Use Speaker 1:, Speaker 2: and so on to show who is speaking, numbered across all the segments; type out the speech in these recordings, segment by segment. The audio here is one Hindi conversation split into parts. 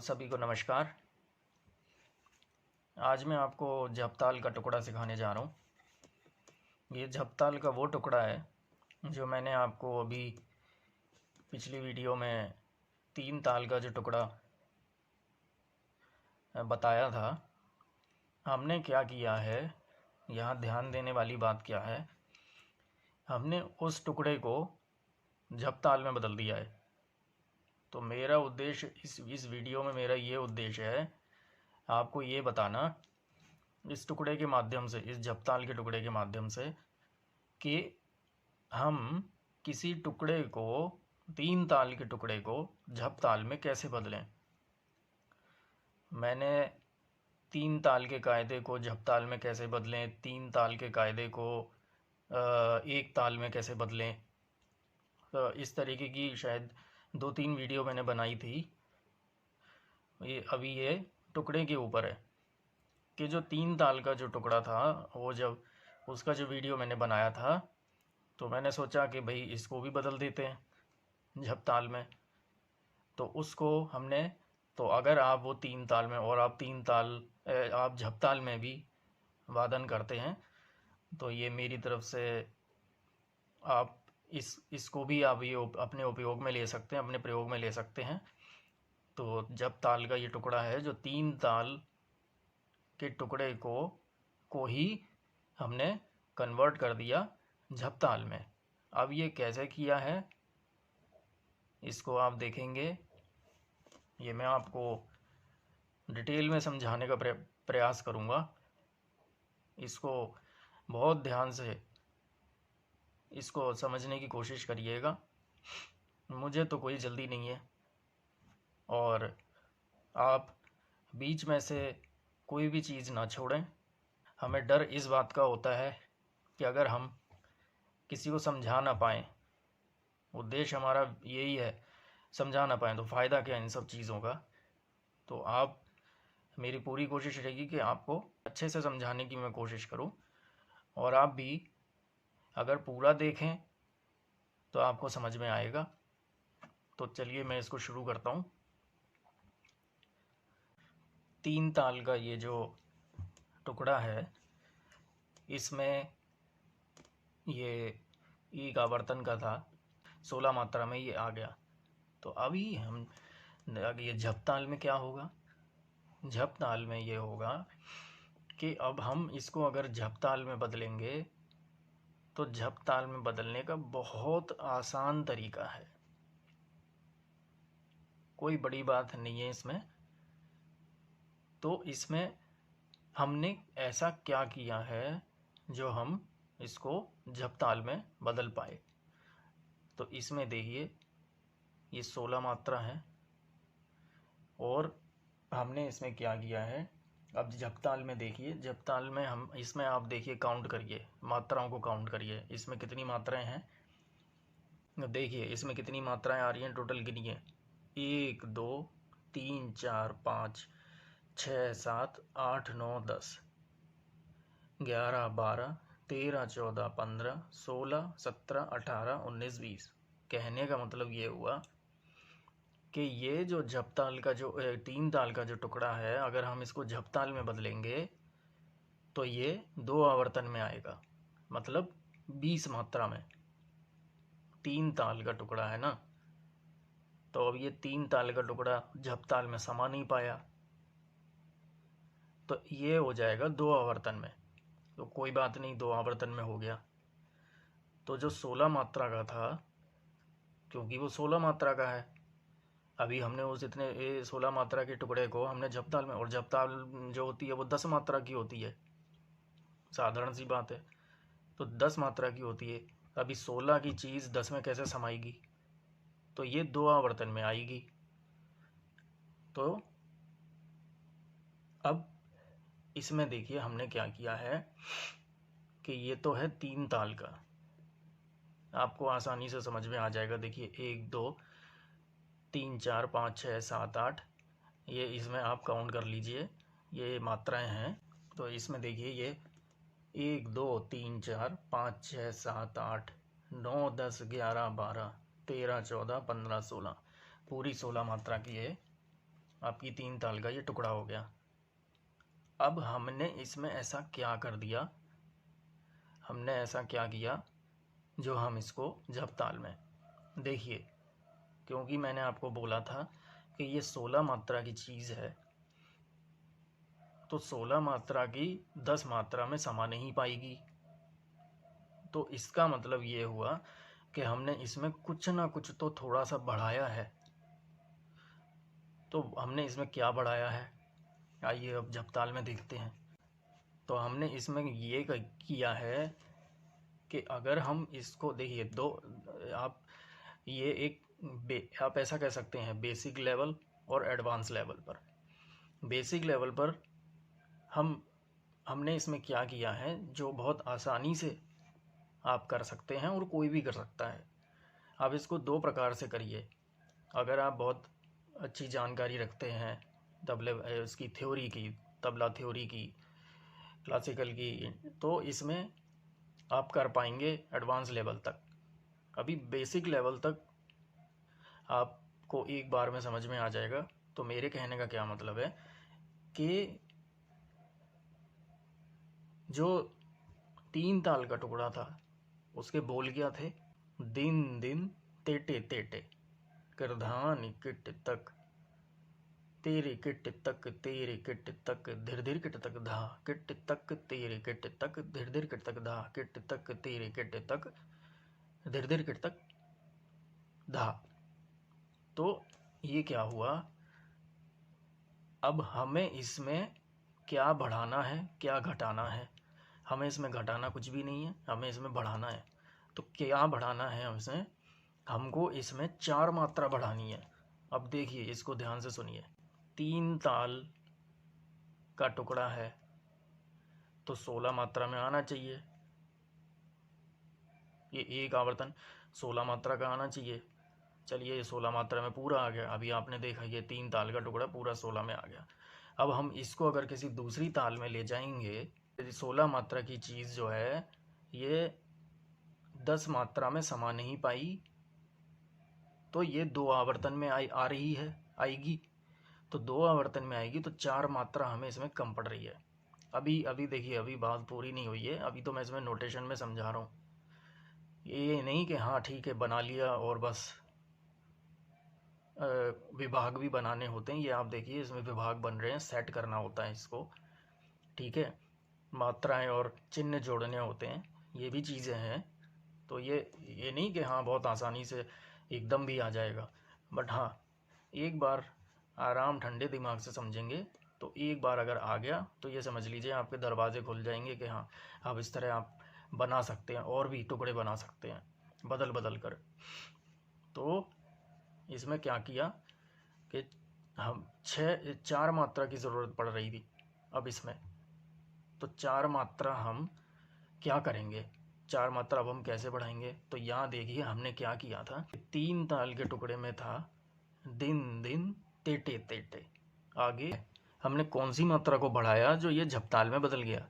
Speaker 1: सभी को नमस्कार। आज मैं आपको झपताल का टुकड़ा सिखाने जा रहा हूँ। ये झपताल का वो टुकड़ा है जो मैंने आपको अभी पिछली वीडियो में 3 ताल का जो टुकड़ा बताया था। हमने क्या किया है, यहाँ ध्यान देने वाली बात क्या है, हमने उस टुकड़े को झपताल में बदल दिया है। तो मेरा उद्देश्य इस वीडियो में मेरा ये उद्देश्य है आपको ये बताना, इस टुकड़े के माध्यम से, इस झपताल के टुकड़े के माध्यम से, कि हम किसी टुकड़े को, 3 ताल के टुकड़े को झपताल में कैसे बदलें। मैंने 3 ताल के कायदे को झपताल में कैसे बदलें, 3 ताल के कायदे को 1 ताल में कैसे बदलें, इस तरीके की शायद 2-3 वीडियो मैंने बनाई थी। अभी ये टुकड़े के ऊपर है कि जो 3 ताल का जो टुकड़ा था, वो जब उसका जो वीडियो मैंने बनाया था, तो मैंने सोचा कि भाई इसको भी बदल देते हैं झपताल में। तो उसको हमने, तो अगर आप वो 3 ताल में और आप 3 ताल आप झपताल में भी वादन करते हैं, तो ये मेरी तरफ से आप इसको भी आप ये अपने उपयोग में ले सकते हैं, अपने प्रयोग में ले सकते हैं। तो झपताल का ये टुकड़ा है जो 3 ताल के टुकड़े को ही हमने कन्वर्ट कर दिया झपताल में। अब ये कैसे किया है इसको आप देखेंगे। ये मैं आपको डिटेल में समझाने का प्रयास करूँगा। इसको बहुत ध्यान से इसको समझने की कोशिश करिएगा। मुझे तो कोई जल्दी नहीं है, और आप बीच में से कोई भी चीज़ ना छोड़ें। हमें डर इस बात का होता है कि अगर हम किसी को समझा ना पाएँ, उद्देश्य हमारा यही है समझा ना पाएँ, तो फ़ायदा क्या इन सब चीज़ों का। तो आप, मेरी पूरी कोशिश रहेगी कि आपको अच्छे से समझाने की मैं कोशिश करूं, और आप भी अगर पूरा देखें तो आपको समझ में आएगा। तो चलिए मैं इसको शुरू करता हूं। 3 ताल का ये जो टुकड़ा है, इसमें ये एक आवर्तन का था, 16 मात्रा में ये आ गया। तो अभी हम ये झपताल में क्या होगा, झपताल में ये होगा कि अब हम इसको अगर झपताल में बदलेंगे, तो झपताल में बदलने का बहुत आसान तरीका है, कोई बड़ी बात नहीं है इसमें। तो इसमें हमने ऐसा क्या किया है जो हम इसको झपताल में बदल पाए। तो इसमें देखिए ये 16 मात्रा है, और हमने इसमें क्या किया है, अब झपताल में देखिए, झपताल में हम इसमें आप देखिए, काउंट करिए, मात्राओं को काउंट करिए, इसमें कितनी मात्राएं हैं। देखिए इसमें कितनी मात्राएं आ रही हैं, टोटल गिनिए। 1 2 3 4 5 6 7 8 9 10 11 12 13 14 15 16 17 18 19 20। कहने का मतलब ये हुआ कि ये जो झपताल का जो 3 ताल का जो टुकड़ा है, अगर हम इसको झपताल में बदलेंगे तो ये 2 आवर्तन में आएगा, मतलब 20 मात्रा में। 3 ताल का टुकड़ा है ना, तो अब ये 3 ताल का टुकड़ा झपताल में समा नहीं पाया, तो ये हो जाएगा 2 आवर्तन में। तो कोई बात नहीं, 2 आवर्तन में हो गया। तो जो 16 मात्रा का था, क्योंकि वो 16 मात्रा का है, अभी हमने उस इतने 16 मात्रा के टुकड़े को हमने झपताल में, और झपताल जो होती है वो 10 मात्रा की होती है, साधारण सी बात है। तो 10 मात्रा की होती है, अभी 16 की चीज़ 10 में कैसे समाएगी, तो ये 2 आवर्तन में आएगी। तो अब इसमें देखिए हमने क्या किया है कि ये तो है 3 ताल का, आपको आसानी से समझ में आ जाएगा। देखिए 1 2 3 4 5 6 7 8, ये इसमें आप काउंट कर लीजिए, ये मात्राएं हैं। तो इसमें देखिए ये 1 2 3 4 5 6 7 8 9 10 11 12 13 14 15 16, पूरी 16 मात्रा की है आपकी 3 ताल का ये टुकड़ा हो गया। अब हमने इसमें ऐसा क्या कर दिया, हमने ऐसा क्या किया जो हम इसको जप ताल में, देखिए, क्योंकि मैंने आपको बोला था कि ये 16 मात्रा की चीज़ है, तो 16 मात्रा की 10 मात्रा में समा नहीं पाएगी। तो इसका मतलब ये हुआ कि हमने इसमें कुछ ना कुछ तो थोड़ा सा बढ़ाया है। तो हमने इसमें क्या बढ़ाया है, आइए अब जपताल में देखते हैं। तो हमने इसमें ये किया है कि अगर हम इसको देखिए, दो आप ये आप ऐसा कह सकते हैं बेसिक लेवल और एडवांस लेवल पर। बेसिक लेवल पर हमने इसमें क्या किया है जो बहुत आसानी से आप कर सकते हैं और कोई भी कर सकता है। आप इसको दो प्रकार से करिए। अगर आप बहुत अच्छी जानकारी रखते हैं तबले इसकी थ्योरी की, तबला थ्योरी की, क्लासिकल की, तो इसमें आप कर पाएंगे एडवांस लेवल तक। अभी बेसिक लेवल तक आपको एक बार में समझ में आ जाएगा। तो मेरे कहने का क्या मतलब है कि जो 3 ताल का टुकड़ा था उसके बोल क्या थे, दिन दिन तेटे तेटे करधान किट तक, तेरे किट तक तेरे किट तक धीर धीर किट तक धा किट तक तेरे किट तक धीर धीर किट तक धा किट तक तेरे किट तक धीर धीर किट तक धा। तो ये क्या हुआ, अब हमें इसमें क्या बढ़ाना है क्या घटाना है। हमें इसमें घटाना कुछ भी नहीं है, हमें इसमें बढ़ाना है। तो क्या बढ़ाना है हमको इसमें 4 मात्रा बढ़ानी है। अब देखिए, इसको ध्यान से सुनिए। 3 ताल का टुकड़ा है तो 16 मात्रा में आना चाहिए। ये एक आवर्तन 16 मात्रा का आना चाहिए। चलिए, ये 16 मात्रा में पूरा आ गया। अभी आपने देखा ये 3 ताल का टुकड़ा पूरा 16 में आ गया। अब हम इसको अगर किसी दूसरी ताल में ले जाएंगे, यदि 16 मात्रा की चीज़ जो है ये 10 मात्रा में समा नहीं पाई, तो ये 2 आवर्तन में आ रही है, आएगी। तो 2 आवर्तन में आएगी तो 4 मात्रा हमें इसमें कम पड़ रही है। अभी देखिए, अभी बात पूरी नहीं हुई है, अभी तो मैं इसमें नोटेशन में समझा रहा हूँ। ये नहीं कि हाँ ठीक है बना लिया और बस विभाग भी बनाने होते हैं। ये आप देखिए, इसमें विभाग बन रहे हैं, सेट करना होता है इसको, ठीक है, मात्राएं और चिन्ह जोड़ने होते हैं, ये भी चीज़ें हैं। तो ये नहीं कि हाँ बहुत आसानी से एकदम भी आ जाएगा, बट हाँ एक बार आराम ठंडे दिमाग से समझेंगे तो एक बार अगर आ गया तो ये समझ लीजिए आपके दरवाजे खुल जाएंगे कि हाँ अब इस तरह आप बना सकते हैं, और भी टुकड़े बना सकते हैं बदल बदल कर। तो इसमें क्या किया कि हम 4 मात्रा की ज़रूरत पड़ रही थी अब इसमें, तो 4 मात्रा हम क्या करेंगे, 4 मात्रा अब हम कैसे बढ़ाएंगे। तो यहाँ देखिए हमने क्या किया था, 3 ताल के टुकड़े में था दिन दिन तेटे तेटे। आगे हमने कौन सी मात्रा को बढ़ाया जो ये झपताल में बदल गया,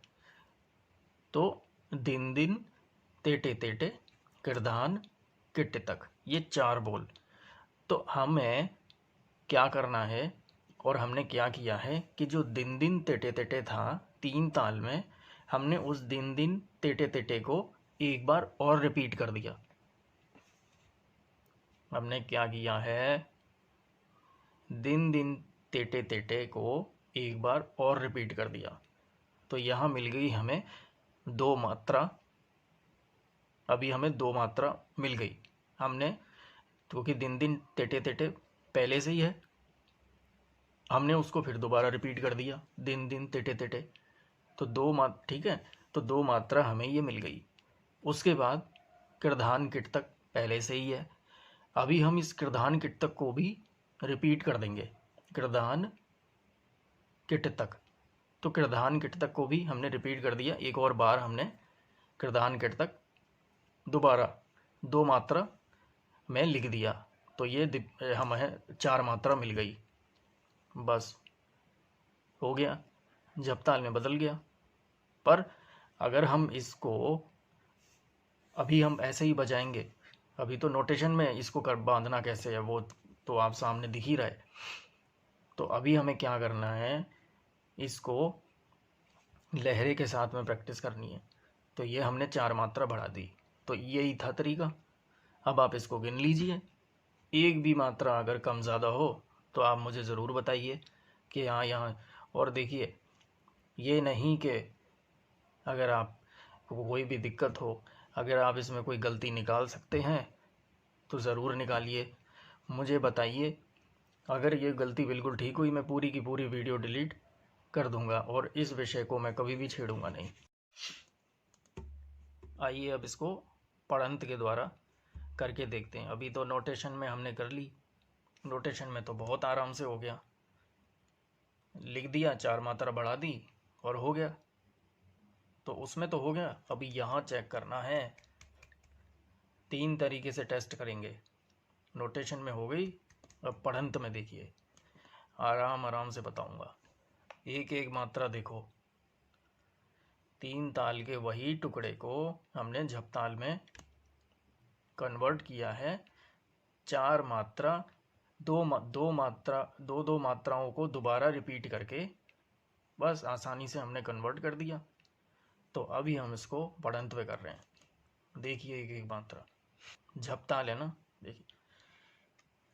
Speaker 1: तो दिन दिन तेटे तेटे किरदान किट तक, ये 4 बोल। तो हमें क्या करना है, और हमने क्या किया है कि जो दिन दिन तेटे तेटे था 3 ताल में, हमने उस दिन दिन तेटे तेटे को एक बार और रिपीट कर दिया। हमने क्या किया है, दिन दिन तेटे तेटे को एक बार और रिपीट कर दिया। तो यहाँ मिल गई हमें 2 मात्रा। अभी हमें 2 मात्रा मिल गई हमने, क्योंकि दिन दिन तेटे तेटे पहले से ही है, हमने उसको फिर दोबारा रिपीट कर दिया दिन दिन तेटे तेटे। तो 2 मात्रा, ठीक है, तो 2 मात्रा हमें ये मिल गई। उसके बाद किरधान किट तक पहले से ही है, अभी हम इस किरधान किट तक को भी रिपीट कर देंगे, किरधान किट तक। तो किरधान किट तक को भी हमने रिपीट कर दिया, एक और बार हमने किरधान किट तक दोबारा 2 मात्रा में लिख दिया। तो ये हमें 4 मात्रा मिल गई, बस हो गया, झपताल में बदल गया। पर अगर हम इसको अभी हम ऐसे ही बजाएंगे, अभी तो नोटेशन में इसको कर बांधना कैसे है वो तो आप सामने दिख ही रहा है। तो अभी हमें क्या करना है, इसको लहरे के साथ में प्रैक्टिस करनी है। तो ये हमने 4 मात्रा बढ़ा दी, तो यही था तरीका। अब आप इसको गिन लीजिए, एक भी मात्रा अगर कम ज़्यादा हो तो आप मुझे ज़रूर बताइए कि हाँ यहाँ। और देखिए, ये नहीं कि अगर आपको कोई भी दिक्कत हो, अगर आप इसमें कोई गलती निकाल सकते हैं तो ज़रूर निकालिए, मुझे बताइए। अगर ये गलती बिल्कुल ठीक हुई, मैं पूरी की पूरी वीडियो डिलीट कर दूंगा और इस विषय को मैं कभी भी छेड़ूंगा नहीं। आइए अब इसको पढ़ंत के द्वारा करके देखते हैं। अभी तो नोटेशन में हमने कर ली, नोटेशन में तो बहुत आराम से हो गया, लिख दिया, 4 मात्रा बढ़ा दी और हो गया। तो उसमें तो हो गया। अभी यहाँ चेक करना है, 3 तरीके से टेस्ट करेंगे। नोटेशन में हो गई, अब पढ़ंत में देखिए, आराम आराम से बताऊंगा। एक एक मात्रा देखो, 3 ताल के वही टुकड़े को हमने झपताल में कन्वर्ट किया है। 4 मात्रा, दो मात्राओं को दोबारा रिपीट करके बस आसानी से हमने कन्वर्ट कर दिया। तो अभी हम इसको पढ़ंत में कर रहे हैं। देखिए एक एक मात्रा, झपताल है ना। देखिए,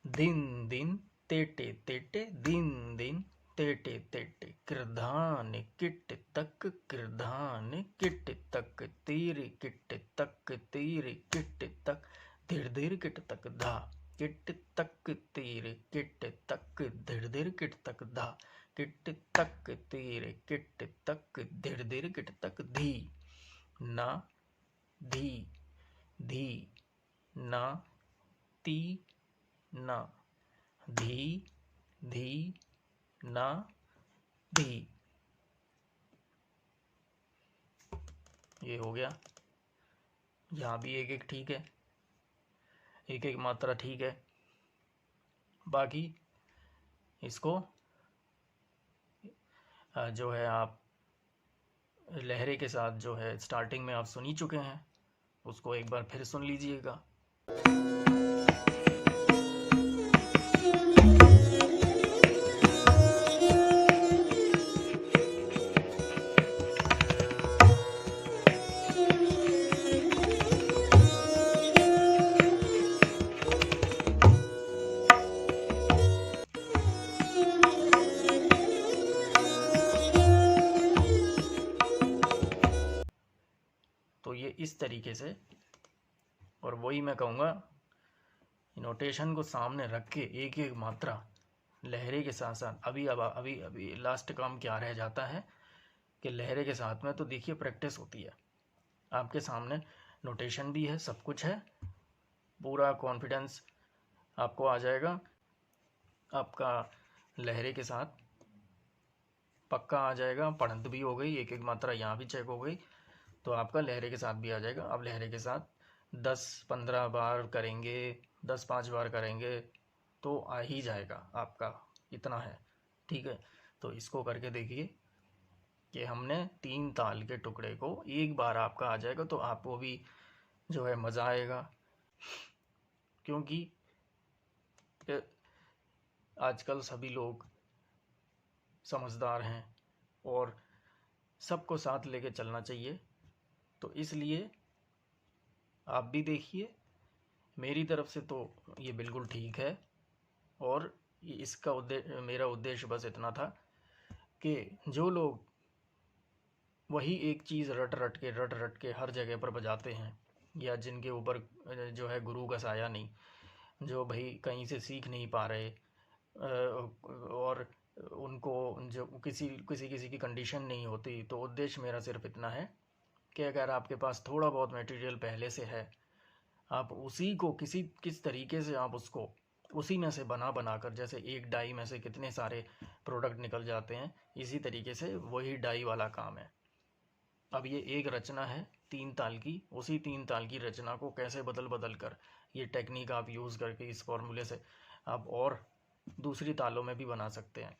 Speaker 1: दिन दिन तेटे तेटे, दिन दिन तेटे तेटे, कृधान किट तक, कृधान किट तक, तीर किट तक, तीर किट तक, धीर धीर किट तक धा, किट तक तीर किट तक, धीर धीर किट तक धा, किट तक तीर किट तक, धीर धीर किट तक धी, ना धी, धी ना, ती ना, धी धी ना, धी। ये हो गया। यहाँ भी एक एक ठीक है, एक एक मात्रा ठीक है। बाकी इसको जो है आप लहरे के साथ जो है स्टार्टिंग में आप सुन ही चुके हैं, उसको एक बार फिर सुन लीजिएगा। तो ये इस तरीके से, और वही मैं कहूँगा, नोटेशन को सामने रख के एक एक मात्रा लहरे के साथ साथ, अभी अभी लास्ट काम क्या रह जाता है कि लहरे के साथ में तो देखिए प्रैक्टिस होती है। आपके सामने नोटेशन भी है, सब कुछ है, पूरा कॉन्फिडेंस आपको आ जाएगा। आपका लहरे के साथ पक्का आ जाएगा। पढ़ंत भी हो गई, एक एक मात्रा यहाँ भी चेक हो गई, तो आपका लहरे के साथ भी आ जाएगा। अब लहरे के साथ 10-15 बार करेंगे, 10-5 बार करेंगे तो आ ही जाएगा आपका, इतना है। ठीक है, तो इसको करके देखिए कि हमने 3 ताल के टुकड़े को एक बार आपका आ जाएगा तो आपको भी जो है मज़ा आएगा। क्योंकि आजकल सभी लोग समझदार हैं और सबको साथ लेके चलना चाहिए। तो इसलिए आप भी देखिए, मेरी तरफ से तो ये बिल्कुल ठीक है। और इसका मेरा उद्देश्य बस इतना था कि जो लोग वही एक चीज़ रट रट के हर जगह पर बजाते हैं, या जिनके ऊपर जो है गुरु का साया नहीं, जो भाई कहीं से सीख नहीं पा रहे, और उनको जो किसी किसी किसी की कंडीशन नहीं होती, तो उद्देश्य मेरा सिर्फ इतना है कि अगर आपके पास थोड़ा बहुत मटेरियल पहले से है, आप उसी को किस तरीके से आप उसको उसी में से बना कर, जैसे एक डाई में से कितने सारे प्रोडक्ट निकल जाते हैं, इसी तरीके से वही डाई वाला काम है। अब ये एक रचना है 3 ताल की, उसी 3 ताल की रचना को कैसे बदल कर, ये टेक्निक आप यूज़ करके, इस फॉर्मूले से आप और दूसरी तालों में भी बना सकते हैं।